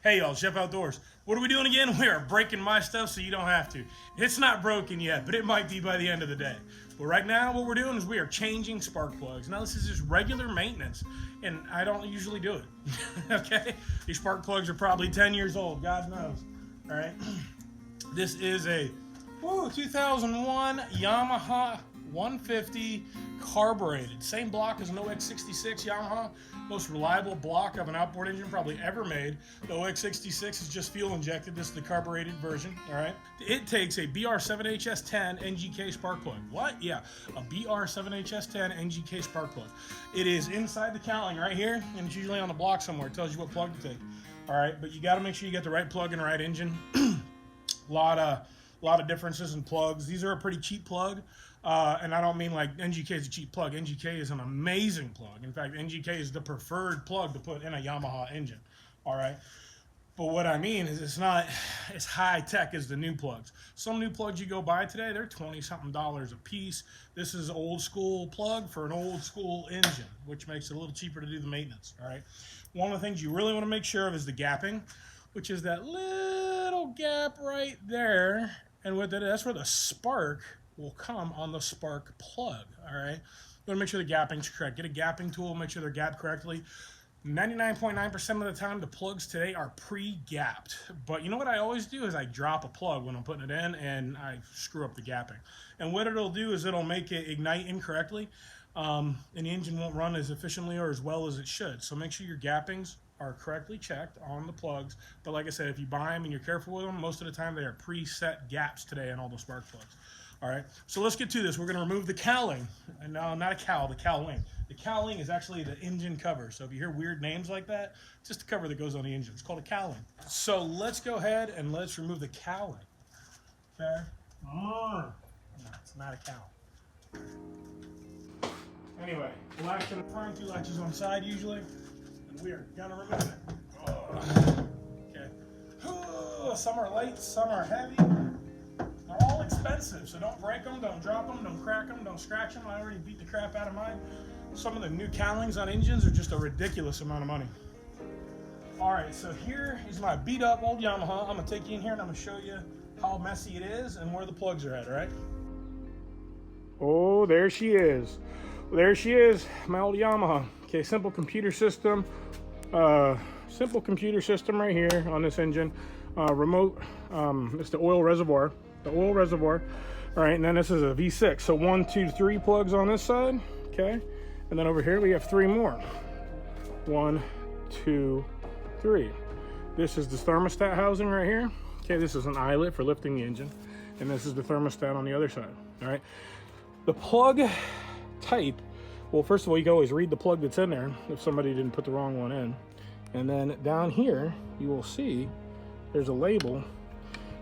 Hey y'all, Chef Outdoors. What are we doing again? We are breaking my stuff so you don't have to. It's not broken yet, but it might be by the end of the day. But right now what we're doing is we are changing spark plugs. Now this is just regular maintenance, and I don't usually do it. Okay? These spark plugs are probably 10 years old, God knows. All right? This is a 2001 Yamaha 150 carbureted. Same block as an OX66 Yamaha. Most reliable block of an outboard engine probably ever made. The OX66 is just fuel injected. This is the carbureted version, all right? It takes a BR7HS10 NGK spark plug. What? Yeah, a BR7HS10 NGK spark plug. It is inside the cowling right here, and it's usually on the block somewhere. It tells you what plug to take, all right? But you gotta make sure you get the right plug and the right engine. A lot of differences in plugs. These are a pretty cheap plug. And I don't mean like NGK is a cheap plug. NGK is an amazing plug. In fact, NGK is the preferred plug to put in a Yamaha engine. All right. But what I mean is it's not as high tech as the new plugs. Some new plugs you go buy today, they're $20-something a piece. This is an old school plug for an old school engine, which makes it a little cheaper to do the maintenance. All right. One of the things you really want to make sure of is the gapping, which is that little gap right there. And with it, that's where the spark will come on the spark plug, all right? You wanna make sure the gapping's correct. Get a gapping tool, make sure they're gapped correctly. 99.9% of the time, the plugs today are pre-gapped. But you know what I always do is I drop a plug when I'm putting it in and I screw up the gapping. And what it'll do is it'll make it ignite incorrectly, and the engine won't run as efficiently or as well as it should. So make sure your gappings are correctly checked on the plugs. But like I said, if you buy them and you're careful with them, most of the time they are preset gaps today on all the spark plugs. All right, so let's get to this. We're going to remove the cowling. And no, not a cowl, the cowling. The cowling is actually the engine cover. So if you hear weird names like that, it's just the cover that goes on the engine. It's called a cowling. So let's go ahead and let's remove the cowling. Okay? No, it's not a cowl. Anyway, latch and front, 2 latches on the side usually. And we are going to remove it. Okay. Some are light, some are heavy. They're all expensive, so don't break them, don't drop them, don't crack them, don't scratch them. I already beat the crap out of mine. Some of the new cowlings on engines are just a ridiculous amount of money. All right, so here is my beat up old Yamaha. I'm gonna take you in here and I'm gonna show you how messy it is and where the plugs are at, all right? Oh, there she is. There she is, my old Yamaha. Okay, simple computer system. Simple computer system right here on this engine. Remote, it's the oil reservoir. All right, and then this is a V6, so 1, 2, 3 plugs on this side, okay, and then over here we have 3 more. 1, 2, 3. This is the thermostat housing right here. Okay, this is an eyelet for lifting the engine, and this is the thermostat on the other side. All right, the plug type, well, first of all, you can always read the plug that's in there if somebody didn't put the wrong one in, and then down here you will see there's a label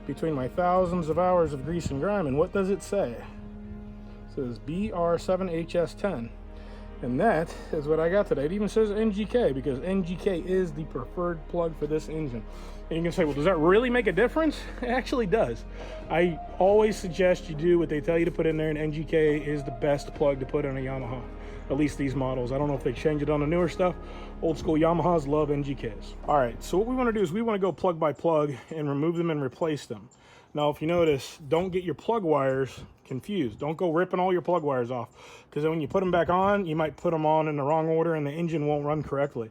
between my thousands of hours of grease and grime, and what does it say? It says BR7HS10, and that is what I got today. It even says NGK because NGK is the preferred plug for this engine. And you can say, well, does that really make a difference? It actually does. I always suggest you do what they tell you to put in there, and NGK is the best plug to put in a Yamaha. At least these models. I don't know if they change it on the newer stuff. Old school Yamahas love NGKs. All right, so what we want to do is we want to go plug by plug and remove them and replace them. Now, if you notice, don't get your plug wires confused. Don't go ripping all your plug wires off, because then when you put them back on, you might put them on in the wrong order and the engine won't run correctly.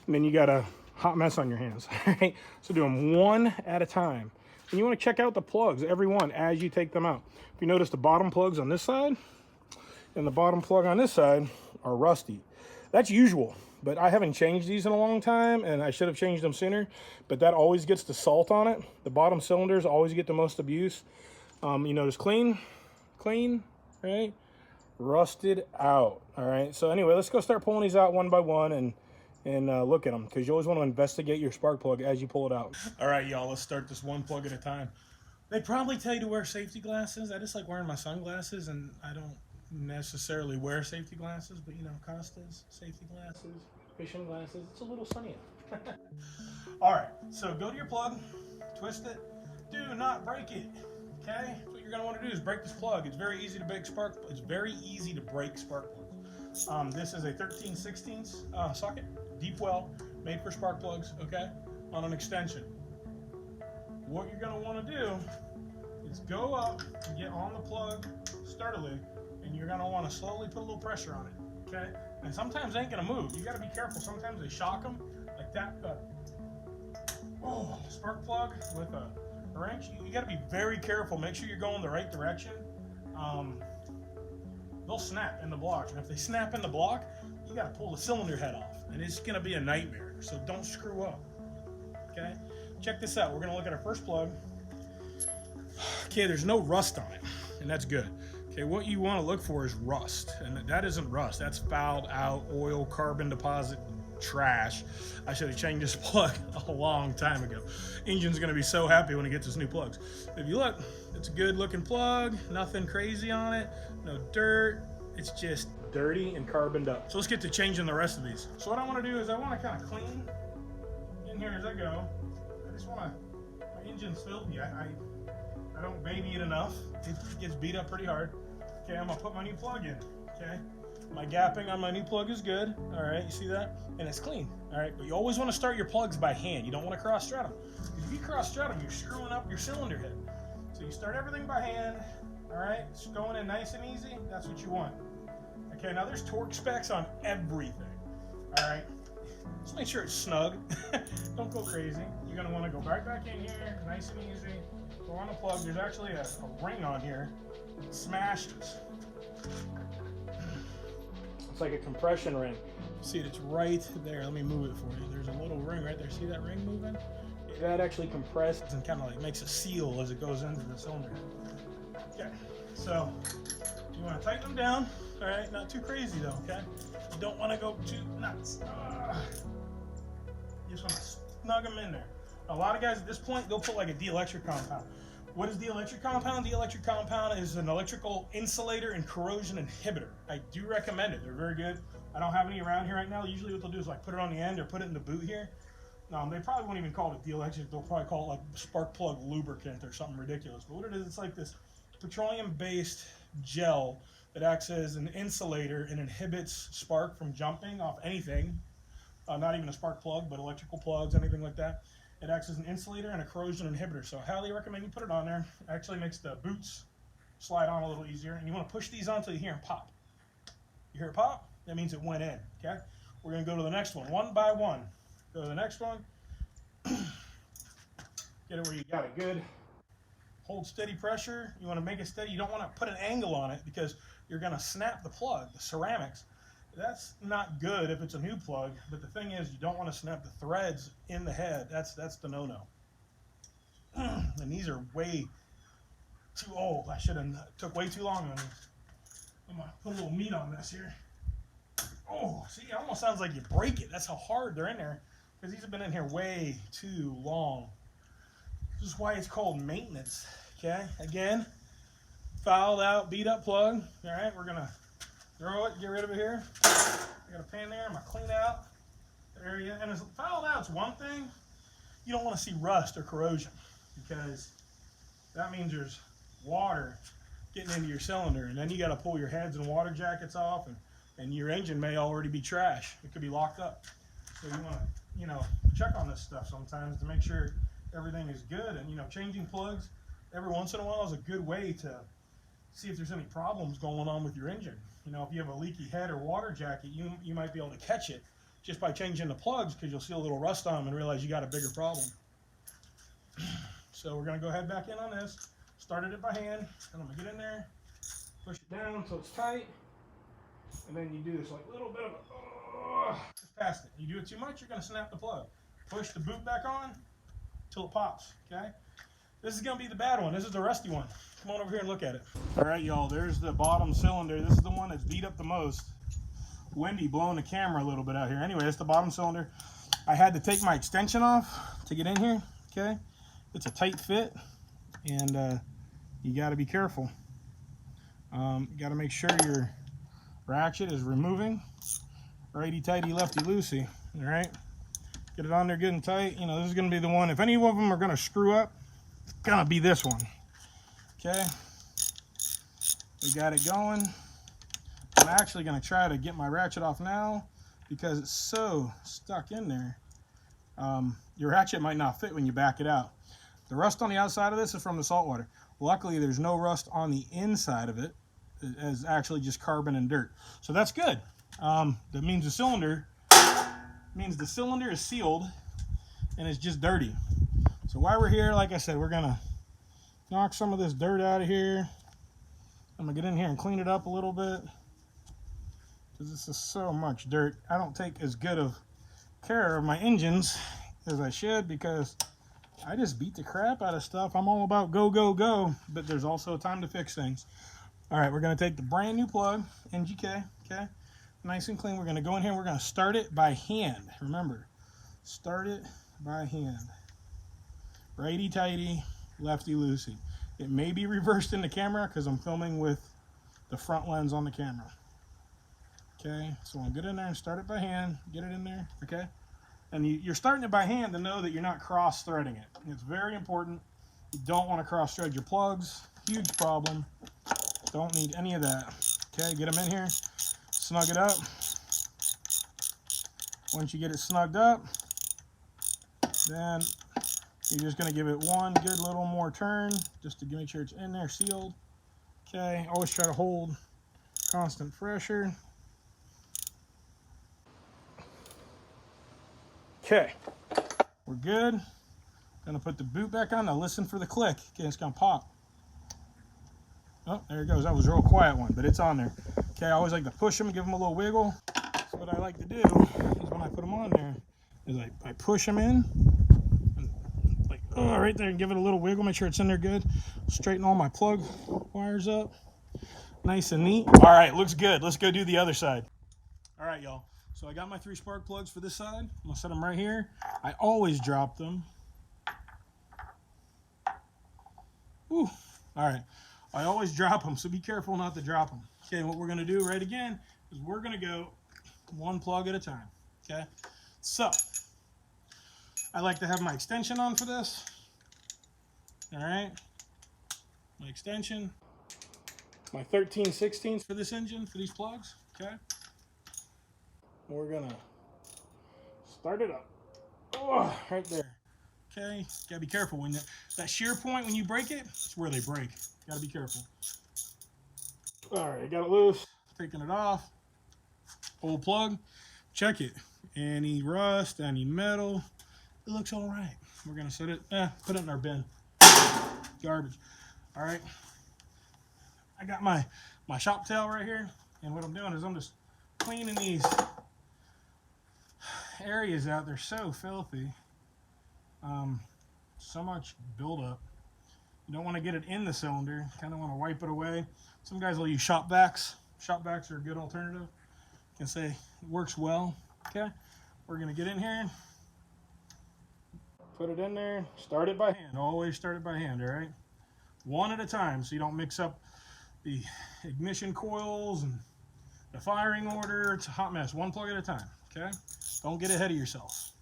And then you got a hot mess on your hands. Right? So do them one at a time. And you want to check out the plugs, every one, as you take them out. If you notice, the bottom plugs on this side and the bottom plug on this side are rusty. That's usual, but I haven't changed these in a long time, and I should have changed them sooner, but that always gets the salt on it. The bottom cylinders always get the most abuse. You notice clean, right? Rusted out, all right? So anyway, let's go start pulling these out one by one and look at them, because you always want to investigate your spark plug as you pull it out. All right, y'all, let's start this one plug at a time. They probably tell you to wear safety glasses. I just like wearing my sunglasses, and I don't necessarily wear safety glasses, but you know, Costas, safety glasses, fishing glasses, it's a little sunny out. All right, so go to your plug, twist it, do not break it, okay? So what you're gonna wanna do is break this plug. It's very easy to break spark plugs. This is a 13/16 socket, deep well, made for spark plugs, okay? on an extension. What you're going to want to do is go up and get on the plug sturdily, and you're going to want to slowly put a little pressure on it, okay? And sometimes they ain't going to move. You got to be careful. Sometimes they shock them like that. Spark plug with a wrench. You got to be very careful. Make sure you're going the right direction. They'll snap in the block, and if they snap in the block, you got to pull the cylinder head off, and it's going to be a nightmare. So don't screw up. Okay, check this out. We're going to look at our first plug. Okay, there's no rust on it, and that's good. Okay, what you want to look for is rust, and that isn't rust. That's fouled out oil, carbon deposit, trash. I should have changed this plug a long time ago. Engine's going to be so happy when he gets his new plugs. If you look, it's a good looking plug, nothing crazy on it, no dirt. It's just dirty and carboned up. So let's get to changing the rest of these. So what I want to do is I want to kind of clean in here as I go. I just want to, my engine's filthy. I don't baby it enough. It gets beat up pretty hard. Okay, I'm gonna put my new plug in. Okay, my gapping on my new plug is good. All right, you see that? And it's clean. All right, but you always want to start your plugs by hand. You don't want to cross thread them. If you cross thread them, you're screwing up your cylinder head. So you start everything by hand. All right, it's going in nice and easy. That's what you want. Okay, now there's torque specs on everything. All right, just make sure it's snug. Don't go crazy. You're gonna want to go right back in here, nice and easy. Go on the plug. There's actually a ring on here. It's smashed. It's like a compression ring. See it? It's right there. Let me move it for you. There's a little ring right there. See that ring moving? That actually compresses and kind of like makes a seal as it goes into the cylinder. Okay, so you want to tighten them down. All right, not too crazy though. Okay, you don't want to go too nuts. You just want to snug them in there. A lot of guys at this point, they'll put like a dielectric compound. What is dielectric compound? Dielectric compound is an electrical insulator and corrosion inhibitor. I do recommend it. They're very good. I don't have any around here right now. Usually what they'll do is like put it on the end or put it in the boot here. They probably won't even call it dielectric. They'll probably call it like spark plug lubricant or something ridiculous. But what it is, it's like this petroleum-based gel that acts as an insulator and inhibits spark from jumping off anything. Not even a spark plug, but electrical plugs, anything like that. It acts as an insulator and a corrosion inhibitor. So I highly recommend you put it on there. It actually makes the boots slide on a little easier. And you want to push these on until you hear them pop. You hear it pop? That means it went in. Okay? We're going to go to the next one by one. Go to the next one. Get it where you got it good. Hold steady pressure. You want to make it steady. You don't want to put an angle on it because you're going to snap the plug, the ceramics. That's not good if it's a new plug, but the thing is you don't want to snap the threads in the head. That's the no-no. And these are way too old. I should have took way too long on these. I'm going to put a little meat on this here. Oh, see, it almost sounds like you break it. That's how hard they're in there because these have been in here way too long. This is why it's called maintenance, okay? Again, fouled out, beat up plug. All right, we're going to throw it, get rid of it here. I got a pan there. I'm going to clean out the area. And as fouled out's one thing, you don't want to see rust or corrosion because that means there's water getting into your cylinder. And then you got to pull your heads and water jackets off, and your engine may already be trash. It could be locked up. So you want to, check on this stuff sometimes to make sure everything is good. And, changing plugs every once in a while is a good way to see if there's any problems going on with your engine. If you have a leaky head or water jacket, you might be able to catch it just by changing the plugs because you'll see a little rust on them and realize you got a bigger problem. So we're going to go ahead back in on this. Started it by hand, and I'm going to get in there, push it down until it's tight, and then you do this like little bit of just past it. You do it too much, you're going to snap the plug. Push the boot back on until it pops, okay? This is going to be the bad one. This is the rusty one. Come on over here and look at it. All right, y'all, there's the bottom cylinder. This is the one that's beat up the most. Windy, blowing the camera a little bit out here. Anyway, that's the bottom cylinder. I had to take my extension off to get in here, okay? It's a tight fit, and you got to be careful. You got to make sure your ratchet is removing. Righty-tighty, lefty-loosey, all right? Get it on there good and tight. This is going to be the one. If any of them are going to screw up, it's going to be this one. Okay, we got it going. I'm actually going to try to get my ratchet off now because it's so stuck in there. your ratchet might not fit when you back it out. The rust on the outside of this is from the salt water. Luckily, there's no rust on the inside of it. It is actually just carbon and dirt. So that's good. That means the cylinder is sealed and it's just dirty. So while we're here, like I said, we're gonna knock some of this dirt out of here. I'm gonna get in here and clean it up a little bit because this is so much dirt. I don't take as good of care of my engines as I should because I just beat the crap out of stuff. I'm all about go, go, go, but there's also time to fix things. All right, we're gonna take the brand new plug, NGK, okay? Nice and clean. We're gonna go in here and we're gonna start it by hand. Remember, start it by hand. Righty tighty, lefty loosey. It may be reversed in the camera because I'm filming with the front lens on the camera. Okay, so I'll get in there and start it by hand. Get it in there, okay? And you're starting it by hand to know that you're not cross-threading it. It's very important. You don't want to cross-thread your plugs. Huge problem. Don't need any of that. Okay, get them in here. Snug it up. Once you get it snugged up, then you're just going to give it one good little more turn just to make sure it's in there sealed. Okay, always try to hold constant pressure. Okay, we're good. Gonna put the boot back on. Now listen for the click. Okay, it's gonna pop. Oh, there it goes. That was a real quiet one, but it's on there. Okay, I always like to push them and give them a little wiggle. So what I like to do is when I put them on there, is I push them in, and like right there, and give it a little wiggle. Make sure it's in there good. Straighten all my plug wires up, nice and neat. All right, looks good. Let's go do the other side. All right, y'all. So I got my 3 spark plugs for this side. I'm gonna set them right here. I always drop them. Ooh, all right. I always drop them, so be careful not to drop them. Okay, what we're gonna do right again is we're gonna go 1 plug at a time, okay? So, I like to have my extension on for this. All right, my extension. My 13/16 for this engine, for these plugs, okay? We're gonna start it up. Oh, right there. Okay, gotta be careful when that shear point, when you break it, it's where they break. Gotta be careful. All right, got it loose. Taking it off. Old plug. Check it. Any rust, any metal. It looks all right. We're gonna set it. Put it in our bin. Garbage. All right. I got my shop towel right here, and what I'm doing is I'm just cleaning these areas out. They're so filthy. So much buildup. You don't want to get it in the cylinder. You kind of want to wipe it away. Some guys will use shop vacs. Shop vacs are a good alternative. You can say it works well. Okay, we're gonna get in here, put it in there, start it by hand. Always start it by hand. All right, one at a time, so you don't mix up the ignition coils and the firing order. It's a hot mess. 1 plug at a time. Okay, don't get ahead of yourself.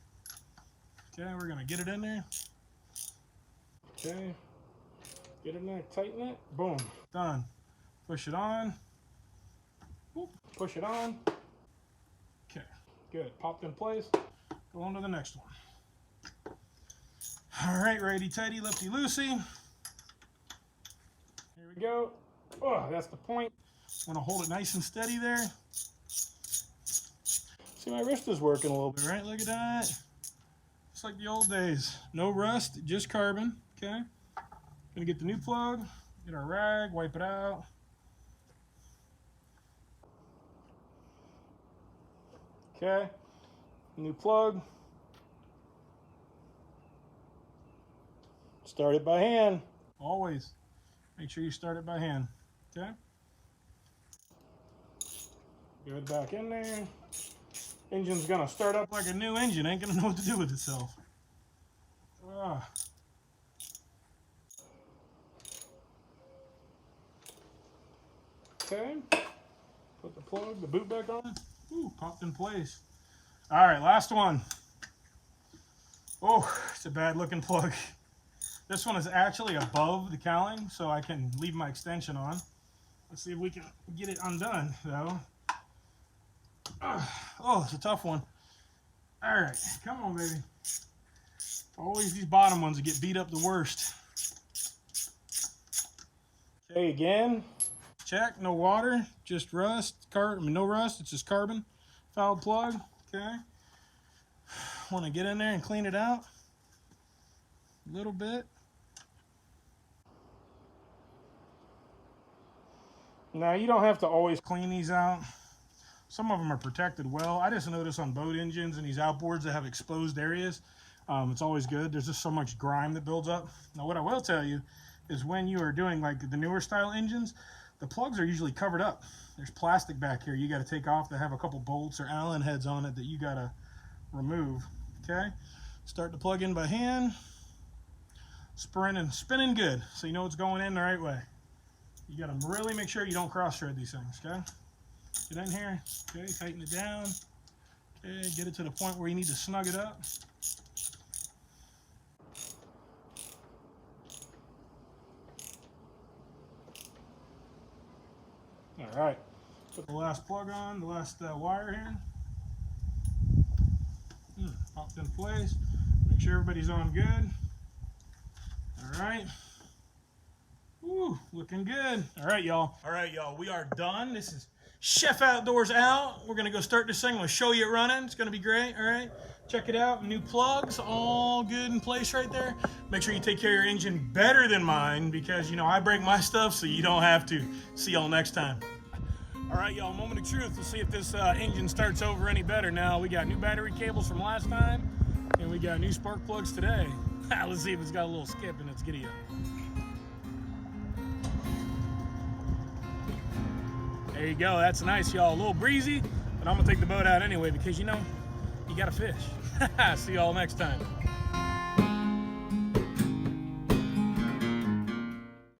Okay, we're gonna get it in there. Okay, get in there, tighten it, boom, done. Push it on, whoop, push it on. Okay, good, popped in place. Go on to the next one. All right, righty tighty, lefty loosey. Here we go. Oh, that's the point. I'm gonna hold it nice and steady there. See, my wrist is working a little bit, right? Look at that. Just like the old days. No rust, just carbon. Okay. Gonna get the new plug, get our rag, wipe it out. Okay. New plug. Start it by hand. Always. Make sure you start it by hand. Okay. Get it back in there. Engine's gonna start up like a new engine. Ain't gonna know what to do with itself. Okay. Put the plug, the boot back on. Ooh, popped in place. All right, last one. Oh, it's a bad looking plug. This one is actually above the cowling, so I can leave my extension on. Let's see if we can get it undone, though. Oh, it's a tough one. All right, come on, baby. Always these bottom ones that get beat up the worst. Okay, again, check, no water, just rust, no rust, it's just carbon, fouled plug, okay. Want to get in there and clean it out a little bit. Now, you don't have to always clean these out. Some of them are protected well. I just noticed on boat engines and these outboards that have exposed areas, it's always good. There's just so much grime that builds up. Now, what I will tell you is when you are doing like the newer style engines, the plugs are usually covered up. There's plastic back here you got to take off that have a couple bolts or Allen heads on it that you got to remove. Okay, start to plug in by hand, spinning good, so you know it's going in the right way. You got to really make sure you don't cross thread these things. Okay, get in here. Okay, tighten it down. Okay, get it to the point where you need to snug it up. All right, put the last plug on, the last wire here. Popped in place. Make sure everybody's on good. All right. Woo, looking good. All right, y'all. All right, y'all. We are done. This is Chef Outdoors out. We're gonna go start this thing. I'm gonna show you it running. It's gonna be great. All right. Check it out. New plugs, all good in place right there. Make sure you take care of your engine better than mine because you know I break my stuff, so you don't have to. See y'all next time. All right, y'all, moment of truth. Let's see if this engine starts over any better now. We got new battery cables from last time, and we got new spark plugs today. Let's see if it's got a little skip in its giddy up. There you go. That's nice, y'all. A little breezy, but I'm going to take the boat out anyway because, you know, you got to fish. See y'all next time.